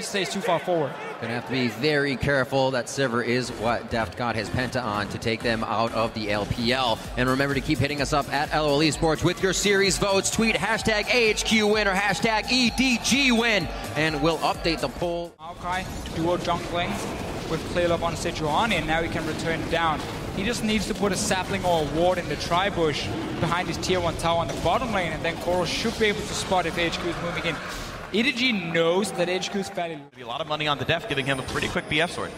he stays too far forward. Gonna have to be very careful. That Sivir is what Deft got his Penta on to take them out of the LPL. And remember to keep hitting us up at LOL Esports with your series votes. Tweet hashtag AHQ win or hashtag EDG win, and we'll update the poll. Maokai duo jungling with Clearlove on Sejuani, and now he can return down. He just needs to put a sapling or a ward in the tri-bush behind his tier 1 tower on the bottom lane, and then Koro should be able to spot if AHQ is moving in. EDG knows that AHQ is fairly low. A lot of money on the Def, giving him a pretty quick BF sword.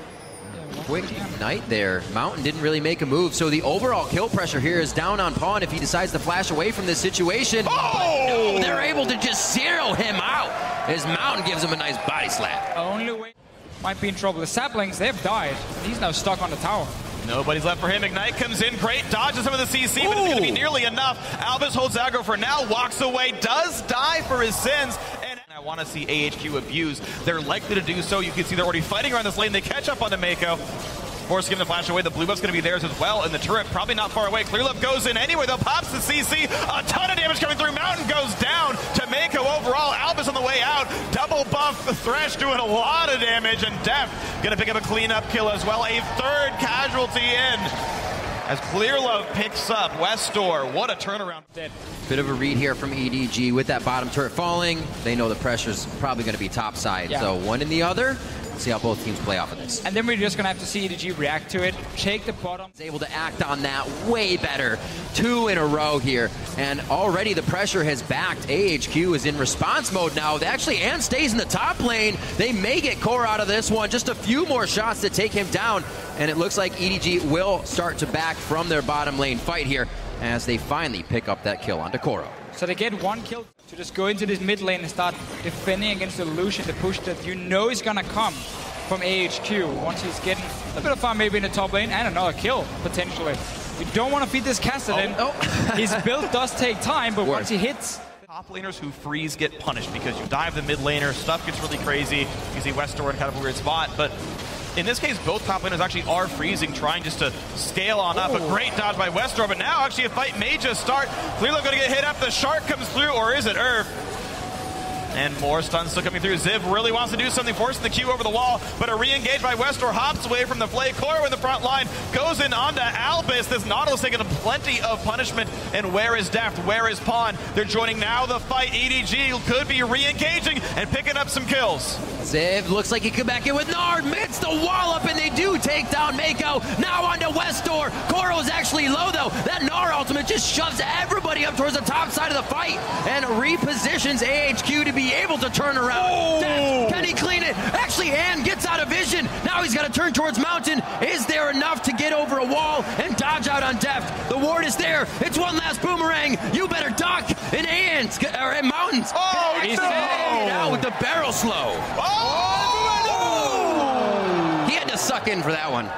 Quick ignite there. Mountain didn't really make a move, so the overall kill pressure here is down on Pawn if he decides to flash away from this situation. Oh! No, they're able to just zero him out as Mountain gives him a nice body slap. Only way might be in trouble. The saplings, they've died. He's now stuck on the tower. Nobody's left for him. Ignite comes in. Great dodges some of the CC, but it's going to be nearly enough. Albus holds aggro for now, walks away, does die for his sins. And I want to see AHQ abuse. They're likely to do so. You can see they're already fighting around this lane. They catch up onto Mako. Forcing him to flash away. The blue buff's going to be theirs as well. And the turret probably not far away. Clearlove goes in anyway, though. Pops the CC. A ton of damage coming through. Mountain goes down to Mako overall. Albus on the way out. Double buff. Thresh doing a lot of damage. And Def going to pick up a cleanup kill as well. A third casualty in. As Clearlove picks up Westor. What a turnaround. Bit of a read here from EDG with that bottom turret falling. They know the pressure's probably going to be topside. Yeah. So one in the other. See how both teams play off of this. And then we're just going to have to see EDG react to it, take the bottom. He's able to act on that way better. 2 in a row here. And already the pressure has backed. AHQ is in response mode now. Actually, Ann stays in the top lane. They may get Core out of this one. Just a few more shots to take him down. And it looks like EDG will start to back from their bottom lane fight here as they finally pick up that kill onto Koro. So they get 1 kill to just go into this mid lane and start defending against the Lucian, the push that you know is going to come from AHQ once he's getting a bit of fun maybe in the top lane and another kill potentially. You don't want to feed this Cassidy. His build does take time, but once he hits... Top laners who freeze get punished because you dive the mid laner, stuff gets really crazy. You see Westor in kind of a weird spot, but in this case, both top laners actually are freezing, trying just to scale on up. A great dodge by Westor, but now actually a fight may just start. Clearlove going to get hit up. The shark comes through, or is it Irv? And more stuns still coming through. Ziv really wants to do something, forcing the Q over the wall, but a re-engage by Westor hops away from the Flay. Koro in the front line, goes in onto Albus. This Nautilus taking plenty of punishment. And where is Deft? Where is Pawn? They're joining now the fight. EDG could be re-engaging and picking up some kills. Ziv looks like he could back in with Nard, mits the wall up, and they do take down Mako. Now onto Westor. Koro's actually low, though. That Nard ultimate just shoves everybody up towards the top side of the fight and repositions AHQ to be able to turn around. Deft, can he clean it? Actually, Ann gets out of vision. Now he's got to turn towards Mountain. Is there enough to get over a wall and dodge out on Deft? The ward is there. It's one last boomerang. You better duck. And Ann's, or Mountain's. Oh, he's out with the barrel slow. He had to suck in for that one.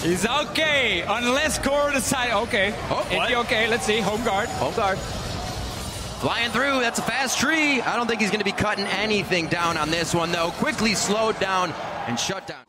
He's okay, unless Koro decides, okay. Is he okay? Let's see, home guard. Home guard. Flying through, that's a fast tree. I don't think he's going to be cutting anything down on this one, though. Quickly slowed down and shut down.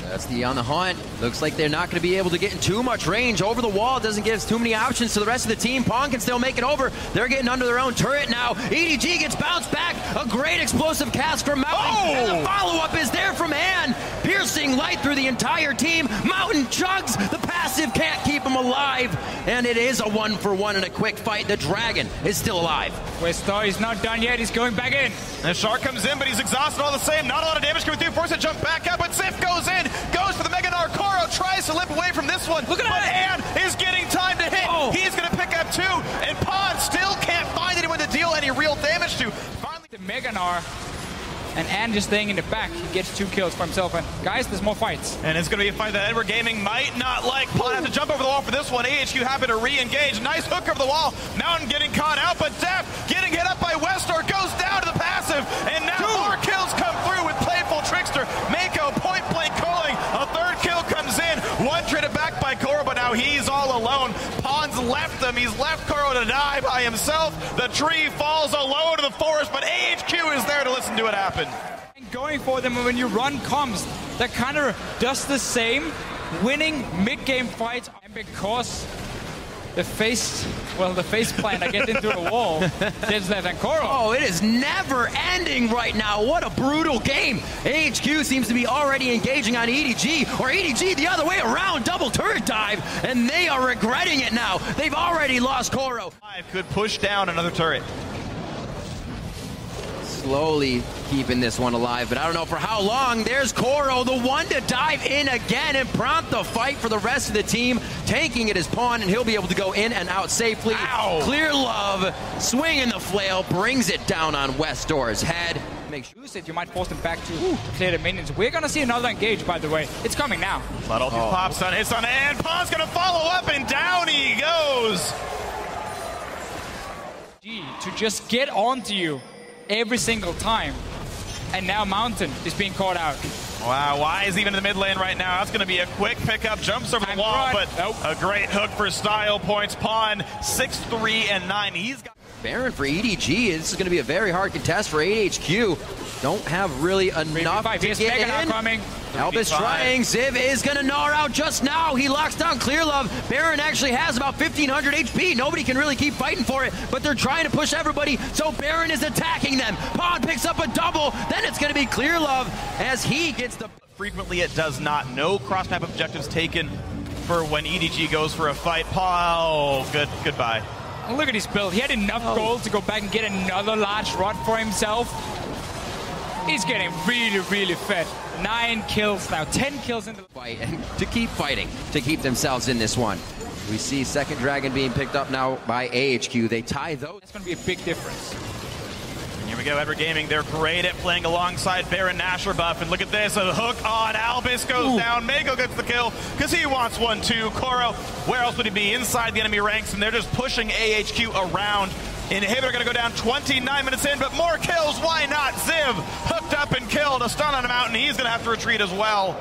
That's the on the hunt. Looks like they're not going to be able to get in too much range. Over the wall doesn't give us too many options to the rest of the team. Pawn can still make it over. They're getting under their own turret now. EDG gets bounced back. A great explosive cast from Mountain. And the follow-up is there from Ann. Piercing light through the entire team. Mountain chugs. The passive can't keep him alive. And it is a 1-for-1 in a quick fight. The Dragon is still alive. Westor is not done yet. He's going back in. The Shark comes in, but he's exhausted all the same. Not a lot of damage coming through. Forced to jump back up, but Sif goes in. Goes for the Mega Gnar. Koro tries to limp away from this one. Look at that. But Ann is getting time to hit. He's going to pick up 2. And Pawn still can't find anyone to deal any real damage to. Finally, the Mega Gnar. And Ann just staying in the back. He gets 2 kills for himself. And guys, there's more fights. And it's going to be a fight that Edward Gaming might not like. Pawn has to jump over the wall for this one. AHQ happy to re-engage. Nice hook over the wall. Mountain getting caught out, but Deft getting hit up by Westor. Goes down to the passive. And now more kills come through with Playful Trickster. Mako point blank calling. A 3rd kill comes in. 1 traded back by Koro, but now he's all alone. Pawn's left him. He's left Koro to die by himself. The tree falls alone to the forest, but AHQ is there to listen to it happen. Going for them when you run comms, that kind of does the same, winning mid-game fights. And because they faced Well, the faceplant, I get into a wall. There's that and Koro. Oh, it is never ending right now. What a brutal game. AHQ seems to be already engaging on EDG, or EDG the other way around, double turret dive, and they are regretting it now. They've already lost Koro. Could push down another turret. Slowly keeping this one alive, but I don't know for how long. There's Koro, the one to dive in again and prompt the fight for the rest of the team. Tanking it is Pawn, and he'll be able to go in and out safely. Ow. Clear Love, swinging the flail, brings it down on Westdoor's head. Make sure you might force them back to clear the minions. We're going to see another engage, by the way. It's coming now. But ulti pops on, hits on, and Pawn's going to follow up, and down he goes. To just get onto you every single time. And now Mountain is being caught out. Wow, Wise even in the mid lane right now. That's going to be a quick pickup, jumps over the wall, but a great hook for style points. Pawn 6-3 and 9. He's got Baron for EDG. This is going to be a very hard contest for AHQ. Don't have really enough to get in. Coming. Albus trying. Ziv is going to gnaw out just now. He locks down Clear Love. Baron actually has about 1,500 HP. Nobody can really keep fighting for it, but they're trying to push everybody, so Baron is attacking them. Pawn picks up a double. Then it's going to be Clear Love as he gets the... Frequently it does not. No cross-map objectives taken for when EDG goes for a fight. Paul, goodbye. Look at his build. He had enough gold to go back and get another large rod for himself. He's getting really, really fed. 9 kills now, 10 kills in the fight, and to keep fighting, to keep themselves in this one. We see second dragon being picked up now by AHQ. They tie those. That's going to be a big difference. And here we go, Edward Gaming. They're great at playing alongside Baron Nashor buff. And look at this, a hook on Albus goes down. Mako gets the kill because he wants one too. Koro, where else would he be? Inside the enemy ranks, and they're just pushing AHQ around. Inhibitor going to go down 29 minutes in, but more kills, why not? Ziv hooked up and killed. A stun on him out, and he's going to have to retreat as well.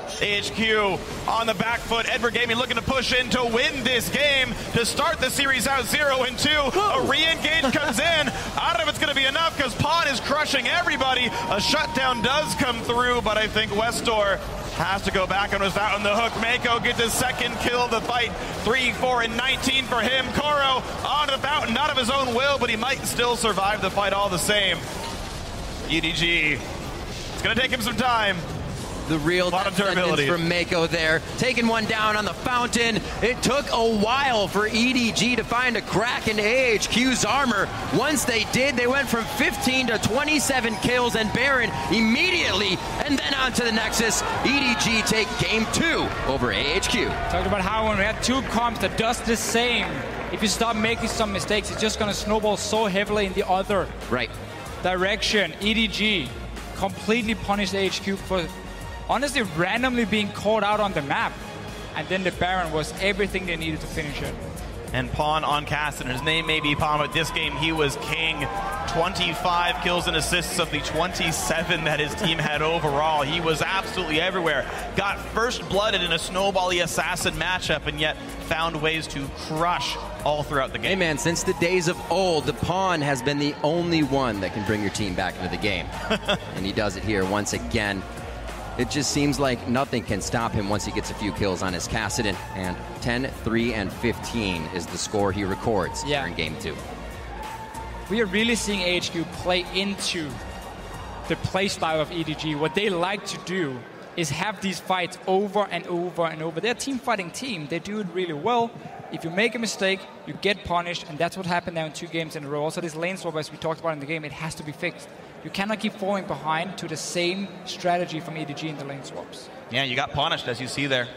AHQ on the back foot. Edward Gaming looking to push in to win this game, to start the series out 0-2. A re-engage comes in. I don't know if it's going to be enough because Pawn is crushing everybody. A shutdown does come through, but I think Westdoor has to go back and was out on the hook. Mako gets his second kill of the fight. 3, 4, and 19 for him. Koro on the fountain, not of his own will, but he might still survive the fight all the same. EDG, it's going to take him some time. The real durability from Mako there. Taking one down on the fountain. It took a while for EDG to find a crack in AHQ's armor. Once they did, they went from 15 to 27 kills, and Baron immediately, and then on to the Nexus. EDG take game 2 over AHQ. Talked about how when we had 2 comps that does the same, if you start making some mistakes, it's just going to snowball so heavily in the other direction. EDG completely punished AHQ for honestly randomly being caught out on the map, and then the Baron was everything they needed to finish it. And Pawn on cast, and his name may be Pawn, but this game he was king. 25 kills and assists of the 27 that his team had overall. He was absolutely everywhere. Got first blooded in a snowbally assassin matchup, and yet found ways to crush all throughout the game. Hey man, since the days of old, the Pawn has been the only one that can bring your team back into the game. And he does it here once again. It just seems like nothing can stop him once he gets a few kills on his Kassadin. And 10, 3, and 15 is the score he records here in game 2. We are really seeing AHQ play into the playstyle of EDG. What they like to do is have these fights over and over and over. They're a team-fighting team. They do it really well. If you make a mistake, you get punished, and that's what happened now in 2 games in a row. Also, this lane swap, as we talked about in the game, it has to be fixed. You cannot keep falling behind to the same strategy from EDG in the lane swaps. Yeah, you got punished, as you see there.